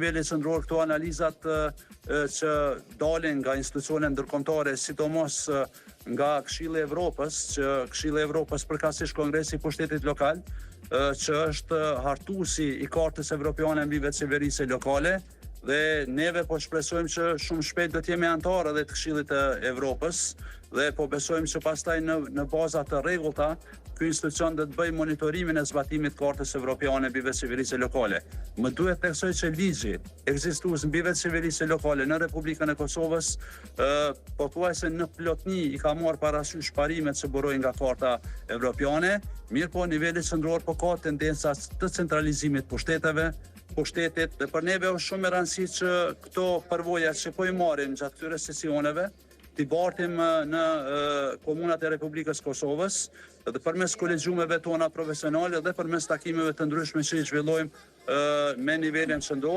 nivelit qendror këto analizat që dalin nga institucione ndërkombëtare, sidomos nga Këshilli i Evropës, që Këshilli i Evropës përkatësisht Kongresi i Pushtetit Lokal, që është hartuesi i Kartës Evropiane mbi veçëverinë lokale, dhe neve po shpresojmë që shumë shpejt do të jemi anëtarë edhe të Këshillit të Evropës dhe po besojmë që pastaj në baza të rregullta ky institucion do të bëjë monitorimin e zbatimit të Kartës Evropiane mbi veçëverinë lokale. Më duhet të theksoj që ligji ekzistues mbi veçëverinë lokale në Republikën e Kosovës pothuajse në plotni i ka marrë parasysh parimet që burojnë nga Karta Evropiane, mirë po niveli qendror po ka tendenca të centralizimit pushtetit dhe për neve është shumë e rëndësishme që këto përvoja që po i marrim gjatë këtyre sesioneve t'i bartim në komunat e Republikës Kosovës dhe përmes kolegjumeve tona profesionale dhe përmes takimeve të ndryshme që i zhvillojmë me nivelin qendror.